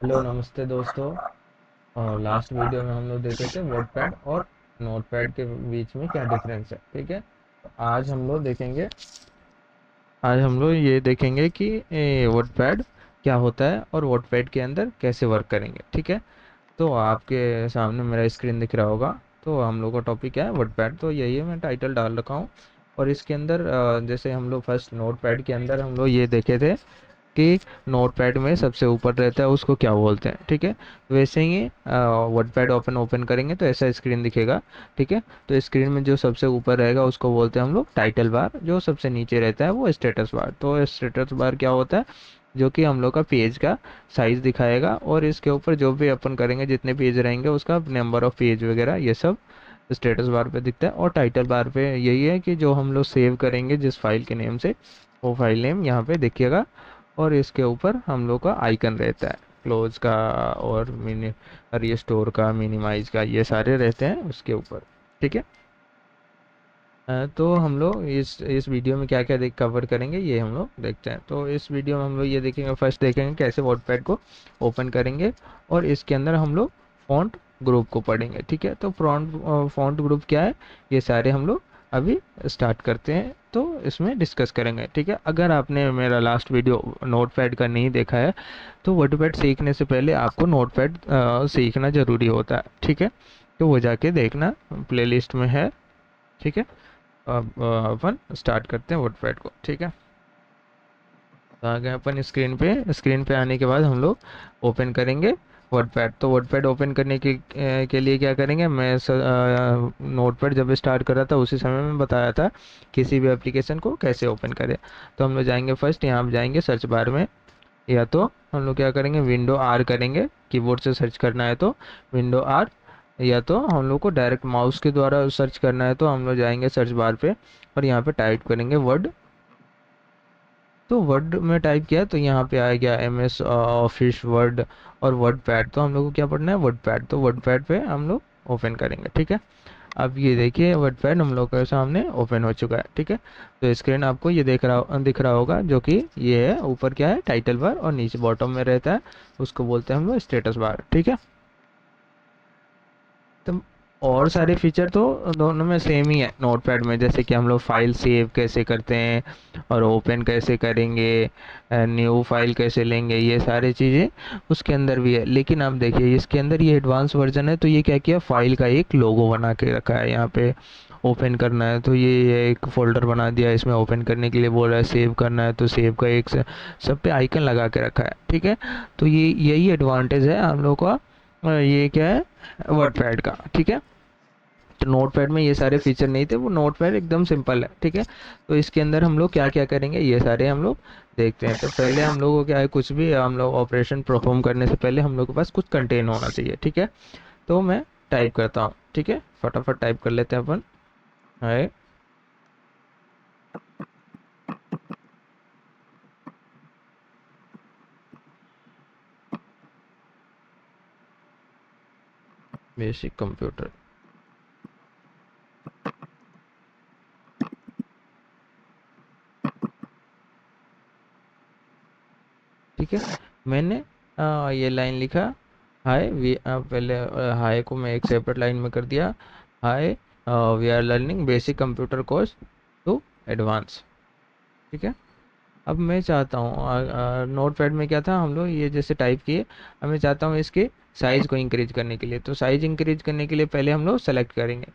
Hello नमस्ते दोस्तों। और लास्ट वीडियो में हम लोग देखे थे वर्डपैड और नोटपैड के बीच में क्या डिफरेंस है। ठीक है, तो आज हम लोग ये देखेंगे कि वर्डपैड क्या होता है और वर्डपैड के अंदर कैसे वर्क करेंगे। ठीक है, तो आपके सामने मेरा स्क्रीन दिख रहा होगा। तो हम लोग का टॉपिक क्या है, वर्डपैड। तो यही है, मैं टाइटल डाल रखा हूँ। और इसके अंदर जैसे हम लोग फर्स्ट नोटपैड के अंदर हम लोग ये देखे थे कि नोटपैड में सबसे ऊपर रहता है उसको क्या बोलते हैं। ठीक है, वैसे ही वर्डपैड ओपन ओपन करेंगे तो ऐसा स्क्रीन दिखेगा। ठीक है, तो स्क्रीन में जो सबसे ऊपर रहेगा उसको बोलते हैं हम लोग टाइटल बार, जो सबसे नीचे रहता है वो स्टेटस बार। तो स्टेटस बार क्या होता है, जो कि हम लोग का पेज का साइज दिखाएगा और इसके ऊपर जो भी अपन करेंगे जितने पेज रहेंगे उसका नंबर ऑफ पेज वगैरह ये सब स्टेटस बार पे दिखता है। और टाइटल बार पे यही है कि जो हम लोग सेव करेंगे जिस फाइल के नेम से, वो फाइल नेम यहाँ पे दिखेगा। और इसके ऊपर हम लोग का आइकन रहता है, क्लोज का और मिनी रिस्टोर का, मिनिमाइज का, ये सारे रहते हैं उसके ऊपर। ठीक है, तो हम लोग इस वीडियो में क्या क्या देख कवर करेंगे ये हम लोग देखते हैं। तो इस वीडियो में हम लोग ये देखेंगे, फर्स्ट देखेंगे कैसे वर्डपैड को ओपन करेंगे और इसके अंदर हम लोग फॉन्ट ग्रुप को पढ़ेंगे। ठीक है, तो फॉन्ट ग्रुप क्या है ये सारे हम लोग अभी स्टार्ट करते हैं, तो इसमें डिस्कस करेंगे। ठीक है, अगर आपने मेरा लास्ट वीडियो नोटपैड का नहीं देखा है तो वर्डपैड सीखने से पहले आपको नोटपैड सीखना ज़रूरी होता है। ठीक है, तो वो जाके देखना, प्लेलिस्ट में है। ठीक है, अब अपन स्टार्ट करते हैं वर्डपैड को। ठीक है, तो आ गए अपन स्क्रीन पे आने के बाद हम लोग ओपन करेंगे वर्डपैड। तो वर्डपैड ओपन करने के लिए क्या करेंगे, मैं नोटपैड जब स्टार्ट कर रहा था उसी समय में बताया था किसी भी एप्लीकेशन को कैसे ओपन करें। तो हम लोग जाएंगे, फर्स्ट यहाँ पे जाएंगे सर्च बार में, या तो हम लोग क्या करेंगे विंडो आर करेंगे, कीबोर्ड से सर्च करना है तो विंडो आर, या तो हम लोग को डायरेक्ट माउस के द्वारा सर्च करना है तो हम लोग जाएंगे सर्च बार पे और यहाँ पे टाइप करेंगे वर्ड। तो वर्ड में टाइप किया तो यहाँ पे आ गया एम एस ऑफिस वर्ड और वर्ड पैड। तो हम लोग को क्या पढ़ना है, वर्ड पैड। तो वर्ड पैड पे हम लोग ओपन करेंगे। ठीक है, अब ये देखिए वर्ड पैड हम लोग के सामने ओपन हो चुका है। ठीक है, तो स्क्रीन आपको ये दिख रहा होगा, जो कि ये है, ऊपर क्या है टाइटल बार और नीचे बॉटम में रहता है उसको बोलते हैं हम लोग स्टेटस बार। ठीक है, तो और सारे फीचर तो दोनों में सेम ही है नोटपैड में, जैसे कि हम लोग फाइल सेव कैसे करते हैं और ओपन कैसे करेंगे, न्यू फाइल कैसे लेंगे, ये सारी चीज़ें उसके अंदर भी है। लेकिन आप देखिए इसके अंदर ये एडवांस वर्जन है, तो ये क्या किया, फाइल का एक लोगो बना के रखा है यहाँ पे। ओपन करना है तो ये एक फोल्डर बना दिया, इसमें ओपन करने के लिए बोल रहा है, सेव करना है तो सेव का एक सब पे आइकन लगा के रखा है। ठीक है, तो ये यही एडवांटेज है हम लोग का, ये क्या है वर्डपैड का। ठीक है, तो नोटपैड में ये सारे फीचर नहीं थे, वो नोटपैड एकदम सिंपल है। ठीक है, तो इसके अंदर हम लोग क्या क्या करेंगे ये सारे हम लोग देखते हैं। तो पहले हम लोग को क्या है, कुछ भी हम लोग ऑपरेशन परफॉर्म करने से पहले हम लोग के पास कुछ कंटेन होना चाहिए। ठीक है, तो मैं टाइप करता हूँ। ठीक है, फटाफट टाइप कर लेते हैं अपन। हाय, बेसिक कंप्यूटर। ठीक है, मैंने ये लाइन लिखा, हाय पहले हाय को मैं एक सेपरेट लाइन में कर दिया, hi we are learning basic computer course to advance. ठीक है, अब मैं चाहता हूँ नोटपैड में क्या था, हम लोग ये जैसे टाइप किए, अब मैं चाहता हूँ इसके साइज़ को इंक्रीज करने के लिए। तो साइज़ इंक्रीज करने के लिए पहले हम लोग सेलेक्ट करेंगे।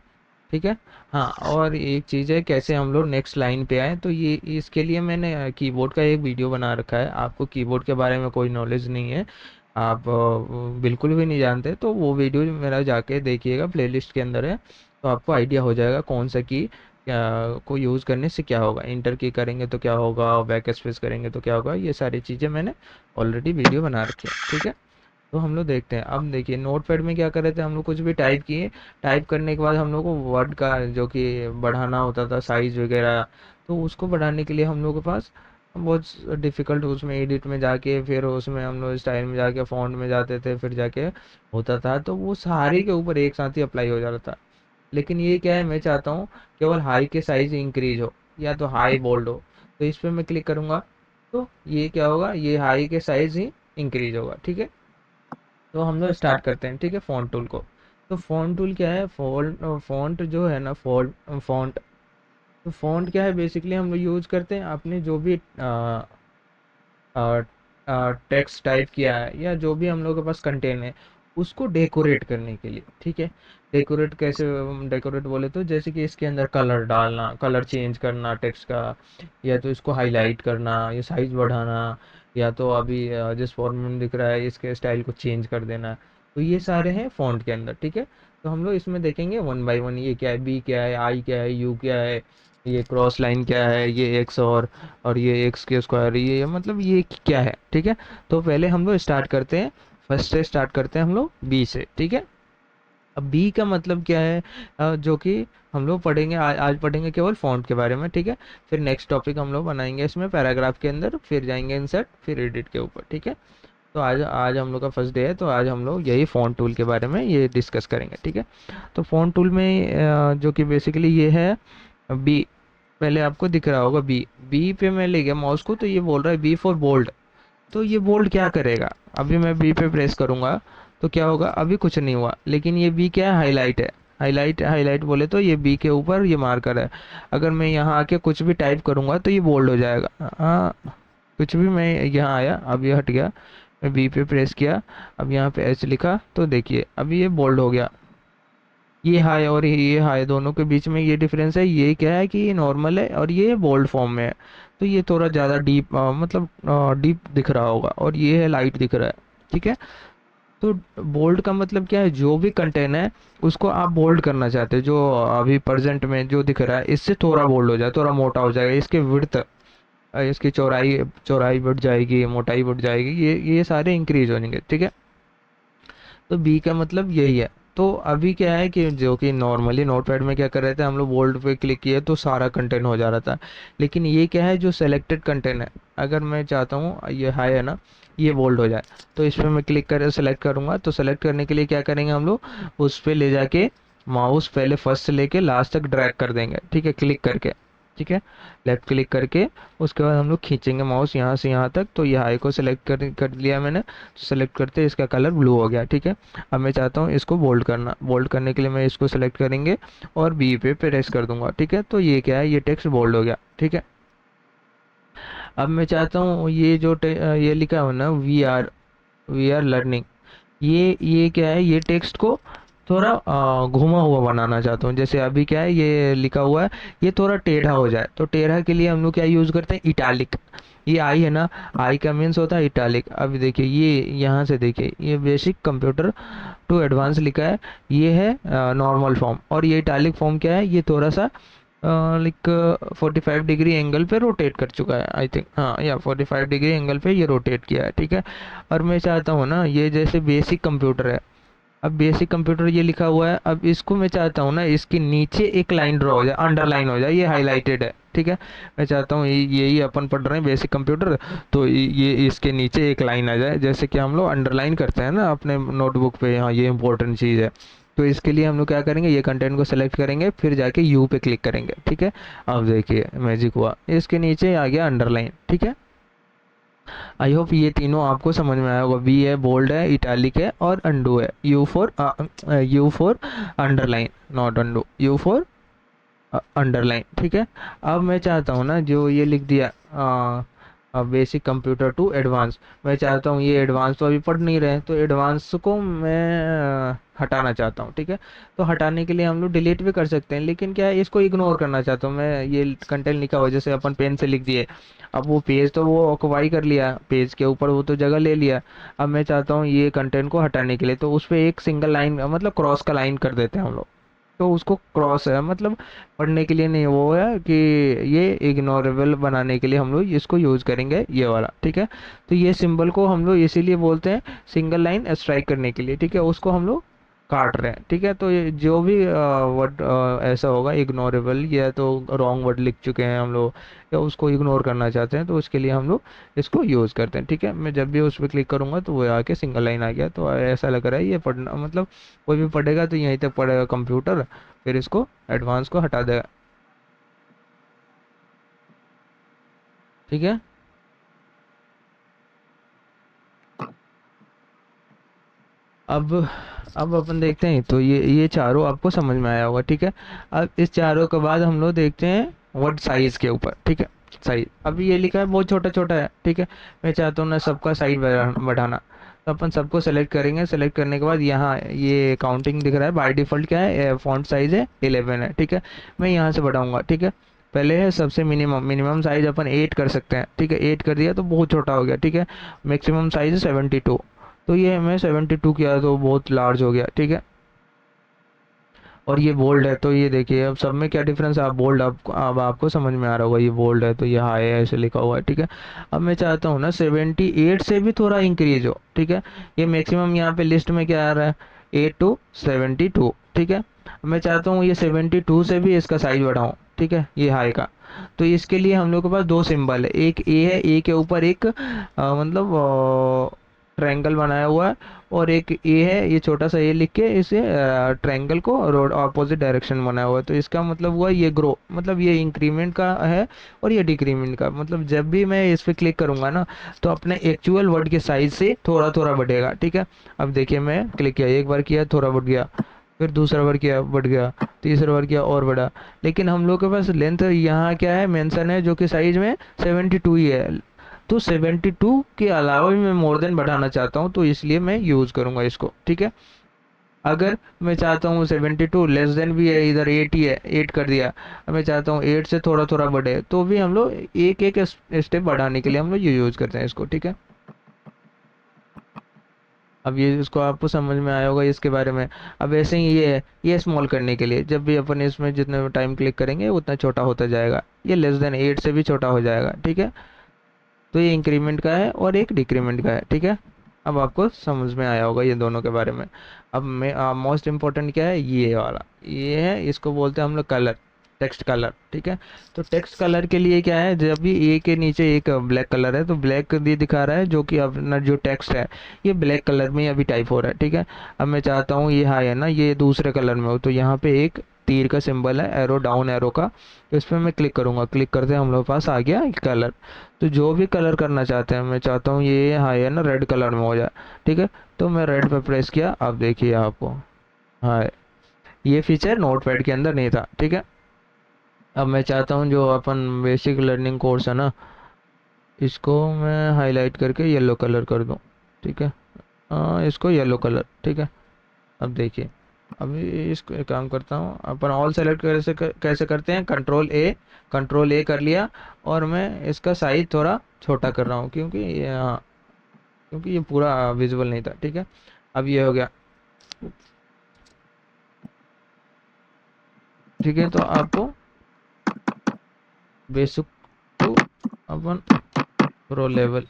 ठीक है, हाँ, और एक चीज़ है कैसे हम लोग नेक्स्ट लाइन पे आए, तो ये इसके लिए मैंने कीबोर्ड का एक वीडियो बना रखा है। आपको कीबोर्ड के बारे में कोई नॉलेज नहीं है, आप बिल्कुल भी नहीं जानते, तो वो वीडियो मेरा जाके देखिएगा, प्लेलिस्ट के अंदर है। तो आपको आइडिया हो जाएगा कौन सा की को यूज़ करने से क्या होगा, इंटर की करेंगे तो क्या होगा, बैक स्पेस करेंगे तो क्या होगा, ये सारी चीज़ें मैंने ऑलरेडी वीडियो बना रखी है। ठीक है, तो हम लोग देखते हैं। अब देखिए नोटपैड में क्या कर रहे थे, हम लोग कुछ भी टाइप किए, टाइप करने के बाद हम लोग को वर्ड का जो कि बढ़ाना होता था साइज वगैरह, तो उसको बढ़ाने के लिए हम लोग के पास बहुत डिफ़िकल्ट, उसमें एडिट में जाके फिर उसमें हम लोग स्टाइल में जाके फ़ॉन्ट में जाते थे, फिर जाके होता था, तो वो सारे के ऊपर एक साथ ही अप्लाई हो जाता था। लेकिन ये क्या है, मैं चाहता हूँ केवल हाई के साइज इंक्रीज हो या तो हाई बोल्ड हो, तो इस पर मैं क्लिक करूँगा तो ये क्या होगा, ये हाई के साइज ही इंक्रीज होगा। ठीक है, तो हम लोग स्टार्ट करते हैं, ठीक है, फ़ॉन्ट टूल को। तो फ़ॉन्ट टूल क्या है, फ़ॉन्ट जो है ना, फ़ॉन्ट, तो फ़ॉन्ट क्या है, बेसिकली हम लोग यूज़ करते हैं अपने जो भी टेक्स्ट टाइप किया है या जो भी हम लोग के पास कंटेंट है, उसको डेकोरेट करने के लिए, ठीक है। डेकोरेट कैसे, डेकोरेट बोले तो जैसे कि इसके अंदर कलर डालना, कलर चेंज करना टेक्स्ट का, या तो इसको हाईलाइट करना, या साइज बढ़ाना, या तो अभी जिस फॉर्मेट में दिख रहा है इसके स्टाइल को चेंज कर देना। तो ये सारे हैं फ़ॉन्ट के अंदर, ठीक है। तो हम लोग इसमें देखेंगे वन बाय वन, ये क्या है, बी क्या है, आई क्या है, यू क्या है, ये क्रॉस लाइन क्या है, ये एक्स और ये एक्स के स्क्वायर, ये मतलब ये क्या है, ठीक है। तो पहले हम लोग स्टार्ट करते हैं, फर्स्ट से स्टार्ट करते हैं हम लोग बी से, ठीक है। अब बी का मतलब क्या है, जो कि हम लोग पढ़ेंगे आज पढ़ेंगे केवल फ़ॉन्ट के बारे में, ठीक है। फिर नेक्स्ट टॉपिक हम लोग बनाएंगे इसमें पैराग्राफ के अंदर, फिर जाएंगे इंसर्ट, फिर एडिट के ऊपर, ठीक है। तो आज आज हम लोग का फर्स्ट डे है, तो आज हम लोग यही फ़ॉन्ट टूल के बारे में ये डिस्कस करेंगे, ठीक है। तो फ़ॉन्ट टूल में जो कि बेसिकली ये है बी, पहले आपको दिख रहा होगा बी, बी पे मैं ले गया माउस को, तो ये बोल रहा है बी फॉर बोल्ड। तो ये बोल्ड क्या करेगा, अभी मैं बी पे प्रेस करूंगा तो क्या होगा, अभी कुछ नहीं हुआ, लेकिन ये बी क्या है, हाईलाइट है। हाईलाइट, हाईलाइट बोले तो ये बी के ऊपर ये मार्कर है। अगर मैं यहाँ आके कुछ भी टाइप करूंगा तो ये बोल्ड हो जाएगा। हाँ, कुछ भी मैं यहाँ आया, अब ये हट गया, मैं बी पे प्रेस किया, अब यहाँ पे एच लिखा तो देखिए अभी ये बोल्ड हो गया। ये हाई और ये हाई दोनों के बीच में ये डिफरेंस है, ये क्या है कि ये नॉर्मल है और ये बोल्ड फॉर्म में है। तो ये थोड़ा ज़्यादा डीप, मतलब डीप दिख रहा होगा, और ये है लाइट दिख रहा है, ठीक है। तो बोल्ड का मतलब क्या है, जो भी कंटेंट है उसको आप बोल्ड करना चाहते हैं, जो अभी प्रेजेंट में जो दिख रहा है इससे थोड़ा बोल्ड हो जाए, थोड़ा मोटा हो जाएगा, इसके विड्थ, इसकी चौड़ाई, चौड़ाई बढ़ जाएगी, मोटाई बढ़ जाएगी, ये सारे इंक्रीज हो जाएंगे, ठीक है। तो बी का मतलब यही है। तो अभी क्या है कि जो कि नॉर्मली नोटपैड में क्या कर रहे थे हम लोग, बोल्ड पे क्लिक किए तो सारा कंटेंट हो जा रहा था, लेकिन ये क्या है, जो सेलेक्टेड कंटेंट है, अगर मैं चाहता हूँ ये हाई है ना, ये बोल्ड हो जाए, तो इस पर मैं क्लिक कर सेलेक्ट करूंगा। तो सेलेक्ट करने के लिए क्या करेंगे हम लोग, उस पर ले जाके माउस पहले फर्स्ट से लेके लास्ट तक ड्रैग कर देंगे, ठीक है, क्लिक करके, ठीक है, लेफ्ट क्लिक करके, उसके बाद हम लोग खींचेंगे माउस यहाँ से यहाँ तक, तो ये हाई को सेलेक्ट कर लिया मैंने, तो सेलेक्ट करते इसका कलर ब्लू हो गया, ठीक है। अब मैं चाहता हूँ इसको बोल्ड करना, बोल्ड करने के लिए मैं इसको सेलेक्ट करेंगे और बी पे प्रेस कर दूंगा, ठीक है। तो ये क्या है, ये टेक्स्ट बोल्ड हो गया, ठीक है। अब मैं चाहता हूँ ये जो ये लिखा हो ना, वी आर लर्निंग, ये क्या है, ये टेक्स्ट को थोड़ा घुमा हुआ बनाना चाहता हूँ। जैसे अभी क्या है, ये लिखा हुआ है, ये थोड़ा टेढ़ा हो जाए, तो टेढ़ा के लिए हम लोग क्या यूज़ करते हैं, इटालिक। ये आई है ना, आई का मीन्स होता है इटालिक। अब देखिए ये यहाँ से देखिए, ये बेसिक कंप्यूटर टू एडवांस लिखा है, ये है नॉर्मल फॉर्म, और ये इटालिक फॉर्म क्या है, ये थोड़ा सा लाइक 45 डिग्री एंगल पे रोटेट कर चुका है, आई थिंक, हाँ, या 45 डिग्री एंगल पे ये रोटेट किया है, ठीक है। और मैं चाहता हूँ ना, ये जैसे बेसिक कंप्यूटर है, अब बेसिक कंप्यूटर ये लिखा हुआ है, अब इसको मैं चाहता हूँ ना, इसके नीचे एक लाइन ड्रॉ हो जाए, अंडरलाइन हो जाए, ये हाईलाइटेड है, ठीक है। मैं चाहता हूँ यही अपन पढ़ रहे हैं बेसिक कंप्यूटर, तो ये इसके नीचे एक लाइन आ जाए, जैसे कि हम लोग अंडरलाइन करते हैं ना अपने नोटबुक पे, हाँ, ये इंपॉर्टेंट चीज़ है। तो इसके लिए हम लोग क्या करेंगे, ये कंटेंट को सेलेक्ट करेंगे, फिर जाके यू पे क्लिक करेंगे, ठीक है। अब देखिए मैजिक हुआ, इसके नीचे आ गया अंडरलाइन, ठीक है। आई होप ये तीनों आपको समझ में आया होगा, वी है, बोल्ड है, इटैलिक है, और अंडू है, you for underline, not undo, you for underline, ठीक है। अब मैं चाहता हूँ ना, जो ये लिख दिया बेसिक कंप्यूटर टू एडवांस, मैं चाहता हूँ ये एडवांस तो अभी पढ़ नहीं रहे, तो एडवांस को मैं हटाना चाहता हूँ, ठीक है। तो हटाने के लिए हम लोग डिलीट भी कर सकते हैं, लेकिन क्या है, इसको इग्नोर करना चाहता हूँ मैं, ये कंटेंट लिखा हुआ जैसे अपन पेन से लिख दिए, अब वो पेज तो वो ऑक्युपाई कर लिया, पेज के ऊपर वो तो जगह ले लिया। अब मैं चाहता हूँ ये कंटेंट को हटाने के लिए, तो उस पर एक सिंगल लाइन, मतलब क्रॉस का लाइन कर देते हैं हम लोग, तो उसको क्रॉस है, मतलब पढ़ने के लिए नहीं, वो है कि ये इग्नोरेबल बनाने के लिए हम लोग इसको यूज़ करेंगे, ये वाला, ठीक है। तो ये सिंबल को हम लोग इसीलिए बोलते हैं सिंगल लाइन स्ट्राइक करने के लिए, ठीक है, उसको हम लोग काट रहे हैं, ठीक है। तो ये जो भी वर्ड ऐसा होगा इग्नोरेबल, या तो रॉन्ग वर्ड लिख चुके हैं हम लोग, या उसको इग्नोर करना चाहते हैं, तो उसके लिए हम लोग इसको यूज़ करते हैं, ठीक है। मैं जब भी उस पर क्लिक करूंगा तो वो आके सिंगल लाइन आ गया, तो ऐसा लग रहा है ये पढ़ना, मतलब कोई भी पढ़ेगा तो यहीं तक पढ़ेगा कंप्यूटर, फिर इसको एडवांस को हटा देगा, ठीक है। अब अब अपन देखते हैं, तो ये चारों आपको समझ में आया होगा, ठीक है। अब इस चारों के बाद हम लोग देखते हैं वर्ड साइज के ऊपर, ठीक है। साइज, अब ये लिखा है बहुत छोटा छोटा है, ठीक है। मैं चाहता हूँ ना सबका साइज बढ़ाना, तो अपन सबको सेलेक्ट करेंगे। सेलेक्ट करने के बाद यहाँ ये काउंटिंग दिख रहा है, बाय डिफॉल्ट क्या है, फॉन्ट साइज है 11 है, ठीक है। मैं यहाँ से बढ़ाऊंगा, ठीक है। पहले है सबसे मिनिमम, मिनिमम साइज अपन 8 कर सकते हैं, ठीक है। 8 कर दिया तो बहुत छोटा हो गया, ठीक है। मैक्सिमम साइज है 72, तो ये मैं 72 किया तो बहुत लार्ज हो गया, ठीक है। और ये बोल्ड है, तो ये देखिए अब सब में क्या डिफरेंस है। आप बोल्ड, अब आपको समझ में आ रहा होगा, ये बोल्ड है तो ये हाई है ऐसे लिखा हुआ है, ठीक है। अब मैं चाहता हूँ ना 78 से भी थोड़ा इंक्रीज हो, ठीक है। ये मैक्सिमम यहाँ पे लिस्ट में क्या आ रहा है, 8 टू 72, ठीक है। अब मैं चाहता हूँ ये 72 से भी इसका साइज बढ़ाऊँ, ठीक है, ये हाई का। तो इसके लिए हम लोग के पास दो सिंबल है, एक ए है, ए के ऊपर एक मतलब ट्रायंगल बनाया हुआ है, और एक ए है, ये छोटा सा ए लिख के इसे ट्रायंगल को रोड ऑपोजिट डायरेक्शन बनाया हुआ है। तो इसका मतलब हुआ ये ग्रो, मतलब ये इंक्रीमेंट का है, और ये डिक्रीमेंट का। मतलब जब भी मैं इस पे क्लिक करूंगा ना, तो अपने एक्चुअल वर्ड के साइज से थोड़ा थोड़ा बढ़ेगा, ठीक है। अब देखिए मैं क्लिक किया, एक बार किया थोड़ा बढ़ गया, फिर दूसरा बार किया बढ़ गया, तीसरा बार किया और बढ़ा। लेकिन हम लोग के पास लेंथ यहाँ क्या है, मेंशन है, जो कि साइज में 72 ही है। तो 72 के अलावा भी मैं मोर देन बढ़ाना चाहता हूँ, तो इसलिए मैं यूज करूंगा इसको, ठीक है। अगर मैं चाहता हूँ 72 लेस देन भी है, इधर 8 ही है, 8 कर दिया। अब मैं चाहता हूँ 8 से थोड़ा थोड़ा बढ़े, तो भी हम लोग एक एक स्टेप बढ़ाने के लिए हम लोग ये यूज करते हैं इसको, ठीक है। अब ये इसको आपको समझ में आया होगा इसके बारे में। अब ऐसे ही ये है, ये स्मॉल करने के लिए जब भी अपन इसमें जितने टाइम क्लिक करेंगे उतना छोटा होता जाएगा, ये लेस देन 8 से भी छोटा हो जाएगा, ठीक है। तो ये इंक्रीमेंट का है और एक डिक्रीमेंट का है, ठीक है। अब आपको समझ में आया होगा ये दोनों के बारे में। अब मैं मोस्ट इम्पोर्टेंट क्या है, ये वाला, ये है, इसको बोलते हैं हम लोग कलर, टेक्स्ट कलर, ठीक है। तो टेक्स्ट कलर के लिए क्या है, जब भी ए के नीचे एक ब्लैक कलर है, तो ब्लैक ये दिखा रहा है, जो कि अपना जो टेक्स्ट है ये ब्लैक कलर में अभी टाइप हो रहा है, ठीक है। अब मैं चाहता हूँ ये हाई है ना, ये दूसरे कलर में हो, तो यहाँ पे एक तीर का सिंबल है, एरो डाउन एरो का, तो इस पर मैं क्लिक करूंगा। क्लिक करते हम लोग पास आ गया कलर। तो जो भी कलर करना चाहते हैं, मैं चाहता हूँ ये हाई है ना रेड कलर में हो जाए, ठीक है। तो मैं रेड पे प्रेस किया, अब देखिए आपको हाई, ये फीचर नोटपैड के अंदर नहीं था, ठीक है। अब मैं चाहता हूँ जो अपन बेसिक लर्निंग कोर्स है ना, इसको मैं हाईलाइट करके येलो कलर कर दूँ, ठीक है। इसको येलो कलर, ठीक है। अब देखिए, अभी इसको एक काम करता हूँ, अपन ऑल सेलेक्ट कैसे करते हैं, कंट्रोल ए कर लिया, और मैं इसका साइज थोड़ा छोटा कर रहा हूँ, क्योंकि ये हाँ, क्योंकि ये पूरा विजुअल नहीं था, ठीक है। अब ये हो गया, ठीक है। तो आपको बेसिक टू अपन प्रो लेवल,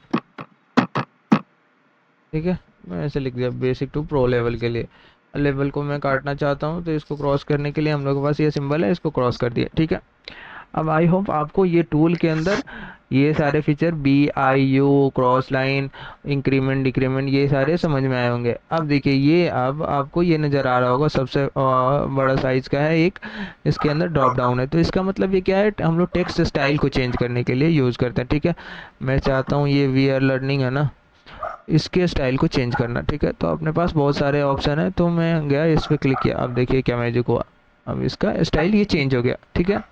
ठीक है। मैं ऐसे लिख दिया बेसिक टू प्रो लेवल के लिए। लेवल को मैं काटना चाहता हूँ, तो इसको क्रॉस करने के लिए हम लोग के पास ये सिंबल है, इसको क्रॉस कर दिया, ठीक है। अब आई होप आपको ये टूल के अंदर ये सारे feature BIU, cross line, increment decrement, ये सारे समझ में आए होंगे। अब देखिए, ये अब आपको ये नज़र आ रहा होगा सबसे बड़ा साइज का है एक, इसके अंदर ड्रॉप डाउन है। तो इसका मतलब ये क्या है, हम लोग टेक्स्ट स्टाइल को चेंज करने के लिए यूज़ करते हैं, ठीक है। मैं चाहता हूँ ये वी आर लर्निंग है ना, इसके स्टाइल को चेंज करना, ठीक है। तो अपने पास बहुत सारे ऑप्शन है, तो मैं गया इस पर क्लिक किया, अब देखिए क्या मैजिक हुआ, अब इसका स्टाइल ये चेंज हो गया, ठीक है।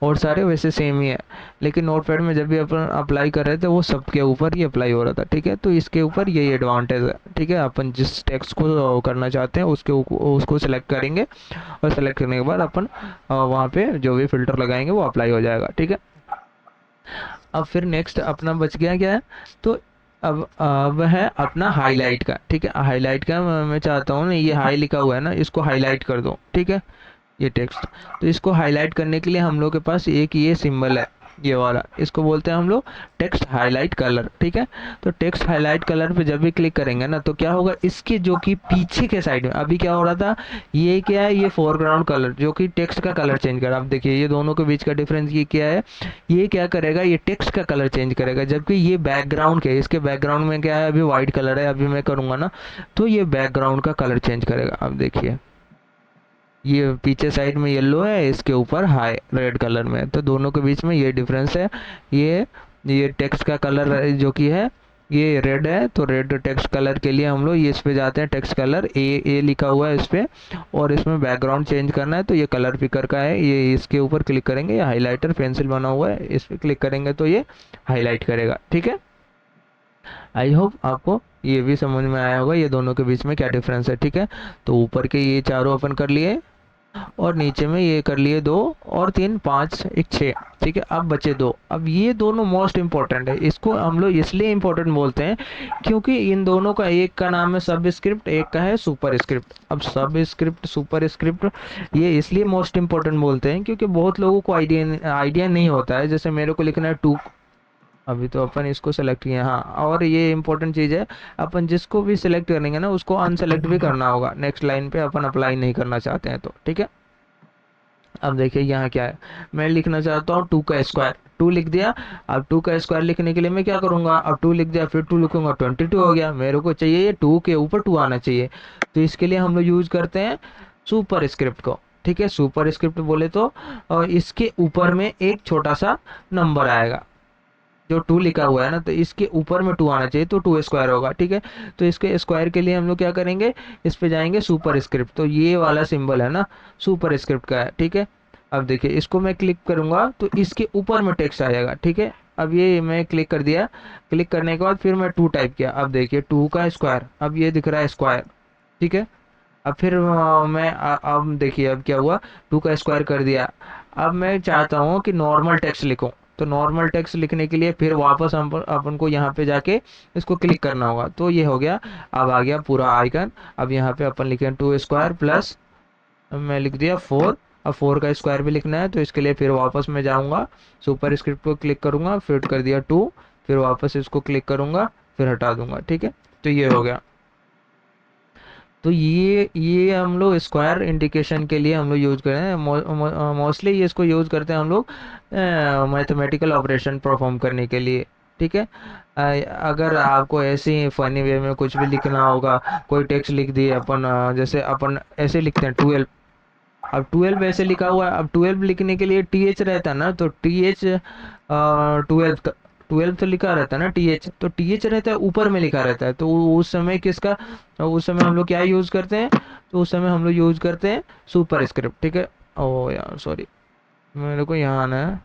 और सारे वैसे सेम ही है, लेकिन नोटपैड में जब भी अपन अप्लाई कर रहे थे वो सबके ऊपर ही अप्लाई हो रहा था, ठीक है। तो इसके ऊपर यही एडवांटेज है, ठीक है। अपन जिस टेक्स्ट को करना चाहते हैं उसको सेलेक्ट करेंगे, और सेलेक्ट करने के बाद अपन वहाँ पे जो भी फिल्टर लगाएंगे वो अप्लाई हो जाएगा, ठीक है। अब फिर नेक्स्ट अपना बच गया क्या है, तो अब है अपना हाईलाइट का, ठीक है। हाईलाइट का मैं चाहता हूँ ना, ये हाई लिखा हुआ है ना, इसको हाईलाइट कर दो, ठीक है, ये टेक्स्ट। तो इसको हाईलाइट करने के लिए हम लोग के पास एक ये सिंबल है, ये वाला, इसको बोलते हैं हम लोग टेक्स्ट हाईलाइट कलर, ठीक है। तो टेक्स्ट हाईलाइट कलर पे जब भी क्लिक करेंगे ना, तो क्या होगा, इसके जो कि पीछे के साइड में अभी क्या हो रहा था, ये क्या है, ये फोरग्राउंड कलर जो कि टेक्स्ट का कलर चेंज कर, अब देखिए ये दोनों के बीच का डिफरेंस ये क्या है, ये क्या करेगा, ये टेक्स्ट का कलर चेंज करेगा, जबकि ये बैकग्राउंड के, इसके बैकग्राउंड में क्या है, अभी व्हाइट कलर है, अभी मैं करूंगा ना, तो ये बैकग्राउंड का कलर चेंज करेगा। अब देखिए, ये पीछे साइड में येलो है, इसके ऊपर हाई रेड कलर में, तो दोनों के बीच में ये डिफरेंस है। ये टेक्स्ट का कलर जो कि है ये रेड है तो रेड टेक्स्ट कलर के लिए हम लोग ये इस पे जाते हैं, टेक्स्ट कलर ए लिखा हुआ है इस पे, और इसमें बैकग्राउंड चेंज करना है तो ये कलर पिकर का है, ये इसके ऊपर क्लिक करेंगे, ये हाईलाइटर पेंसिल बना हुआ है, इस पे क्लिक करेंगे तो ये हाईलाइट करेगा। ठीक है, आई होप आपको ये भी समझ में आया होगा ये दोनों के बीच में क्या डिफरेंस है। ठीक है, तो ऊपर के ये चारों अपन कर लिए, और नीचे में ये कर लिए 2 और 3 5 1 6। ठीक है, अब बचे 2। अब ये दोनों मोस्ट इंपॉर्टेंट है, इसको हम लोग इसलिए इंपॉर्टेंट बोलते हैं क्योंकि इन दोनों का, एक का नाम है सब स्क्रिप्ट, एक का है सुपर स्क्रिप्ट। अब सब स्क्रिप्ट सुपर स्क्रिप्ट ये इसलिए मोस्ट इंपॉर्टेंट बोलते हैं क्योंकि बहुत लोगों को आइडिया नहीं होता है। जैसे मेरे को लिखना है टू, अभी तो अपन इसको सेलेक्ट किए, हाँ, और ये इंपॉर्टेंट चीज़ है, अपन जिसको भी सिलेक्ट करेंगे ना उसको अनसेलेक्ट भी करना होगा नेक्स्ट लाइन पे, अपन अप्लाई नहीं करना चाहते हैं तो। ठीक है, अब देखिए यहाँ क्या है, मैं लिखना चाहता हूँ 2 का स्क्वायर, 2 लिख दिया। अब 2 का स्क्वायर लिखने के लिए मैं क्या करूंगा, अब 2 लिख दिया, फिर 2 लिखूंगा, 22 हो गया। मेरे को चाहिए ये 2 के ऊपर 2 आना चाहिए, तो इसके लिए हम लोग यूज करते हैं सुपर स्क्रिप्ट को। ठीक है, सुपर स्क्रिप्ट बोले तो इसके ऊपर में एक छोटा सा नंबर आएगा, जो 2 लिखा हुआ है ना, तो इसके ऊपर में 2 आना चाहिए, तो 2 स्क्वायर होगा। ठीक है, तो इसके स्क्वायर के लिए हम लोग क्या करेंगे, इस पे जाएंगे सुपर स्क्रिप्ट, तो ये वाला सिंबल है ना सुपर स्क्रिप्ट का है। ठीक है, अब देखिए इसको मैं क्लिक करूंगा तो इसके ऊपर में टेक्स्ट आ जाएगा। ठीक है, अब ये मैं क्लिक कर दिया, क्लिक करने के बाद फिर मैं 2 टाइप किया, अब देखिए 2 का स्क्वायर, अब ये दिख रहा है स्क्वायर। ठीक है, अब फिर अब देखिए अब क्या हुआ, 2 का स्क्वायर कर दिया। अब मैं चाहता हूँ कि नॉर्मल टेक्स्ट लिखूं, तो नॉर्मल टेक्स्ट लिखने के लिए फिर वापस हम अपन को यहाँ पे जाके इसको क्लिक करना होगा, तो ये हो गया, अब आ गया पूरा आइकन। अब यहाँ पे अपन लिखे 2 स्क्वायर प्लस, मैं लिख दिया 4। अब 4 का स्क्वायर भी लिखना है तो इसके लिए फिर वापस मैं जाऊँगा, सुपर स्क्रिप्ट को क्लिक करूँगा, फिर कर दिया 2, फिर वापस इसको क्लिक करूँगा, फिर हटा दूँगा। ठीक है, तो ये हो गया। तो ये हम लोग स्क्वायर इंडिकेशन के लिए हम लोग यूज करें, मोस्टली ये इसको यूज करते हैं हम लोग मैथमेटिकल ऑपरेशन परफॉर्म करने के लिए। ठीक है, अगर आपको ऐसे ही फनी वे में कुछ भी लिखना होगा, कोई टेक्स्ट लिख दिए अपन, जैसे अपन ऐसे लिखते हैं 12, अब 12 ऐसे लिखा हुआ है, अब 12 लिखने के लिए टी एच रहता है ना, तो टी एच 12 12 तो लिखा रहता है ना टी एच, तो टी एच रहता है ऊपर में लिखा रहता है, तो उस समय किसका, उस समय हम लोग क्या यूज करते हैं, तो उस समय हम लोग यूज करते हैं सुपर स्क्रिप्ट। ठीक है, ओ यार सॉरी, मेरे को यहाँ आना है।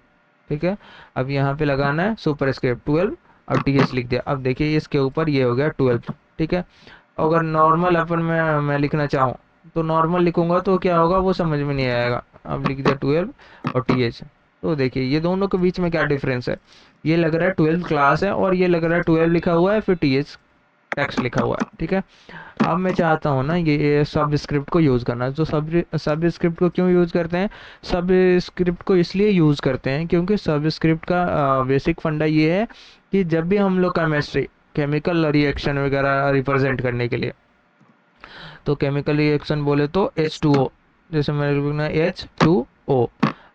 ठीक है, अब यहाँ पे लगाना है सुपर स्क्रिप्ट 12 और टी एच लिख दिया। अब देखिए इसके ऊपर ये हो गया 12। ठीक है, अगर नॉर्मल अपन में मैं लिखना चाहूँ तो नॉर्मल लिखूंगा तो क्या होगा वो समझ में नहीं आएगा। अब लिख दिया 12 और टी एच, तो देखिए ये दोनों के बीच में क्या डिफरेंस है, ये लग रहा है 12 क्लास है और ये लग रहा है 12 लिखा हुआ है फिर टी एच टेक्स्ट लिखा हुआ है। ठीक है, अब मैं चाहता हूँ ना ये सब स्क्रिप्ट को यूज़ करना, तो सब स्क्रिप्ट को क्यों यूज़ करते हैं, सब स्क्रिप्ट को इसलिए यूज़ करते हैं क्योंकि सब स्क्रिप्ट का बेसिक फंडा ये है कि जब भी हम लोग केमिस्ट्री केमिकल रिएक्शन वगैरह रिप्रेजेंट करने के लिए, तो केमिकल रिएक्शन बोले तो H2O, जैसे मैंने लिखना है H2O,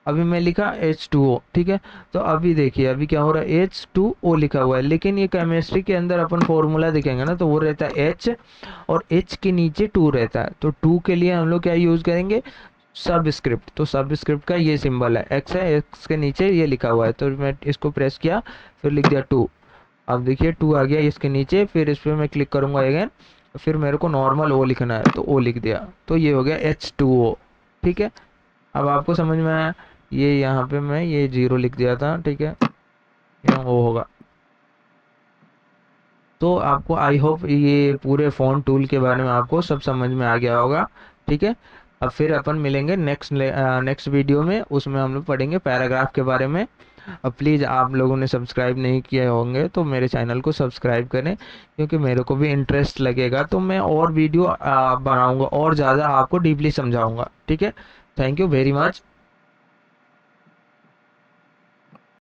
अभी मैं लिखा H2O। ठीक है, तो अभी देखिए अभी क्या हो रहा है, H2O लिखा हुआ है, लेकिन ये केमिस्ट्री के अंदर अपन फॉर्मूला देखेंगे ना तो वो रहता है H, और H के नीचे 2 रहता है, तो 2 के लिए हम लोग क्या यूज़ करेंगे, सब स्क्रिप्ट। तो सब स्क्रिप्ट का ये सिंबल है एक्स, है एक्स के नीचे ये लिखा हुआ है, तो मैं इसको प्रेस किया, फिर लिख दिया 2। अब देखिए 2 आ गया इसके नीचे, फिर इस पर मैं क्लिक करूंगा अगेन, फिर मेरे को नॉर्मल ओ लिखना है तो ओ लिख दिया, तो ये हो गया H2O। ठीक है, अब आपको समझ में आया, ये यहाँ पे मैं ये 0 लिख दिया था। ठीक है, यहाँ ओ होगा। तो आपको आई होप ये पूरे फ़ोन टूल के बारे में आपको सब समझ में आ गया होगा। ठीक है, अब फिर अपन मिलेंगे नेक्स्ट वीडियो में, उसमें हम लोग पढ़ेंगे पैराग्राफ के बारे में। अब प्लीज़ आप लोगों ने सब्सक्राइब नहीं किए होंगे तो मेरे चैनल को सब्सक्राइब करें, क्योंकि मेरे को भी इंटरेस्ट लगेगा तो मैं और वीडियो बनाऊंगा और ज़्यादा आपको डीपली समझाऊंगा। ठीक है, थैंक यू वेरी मच।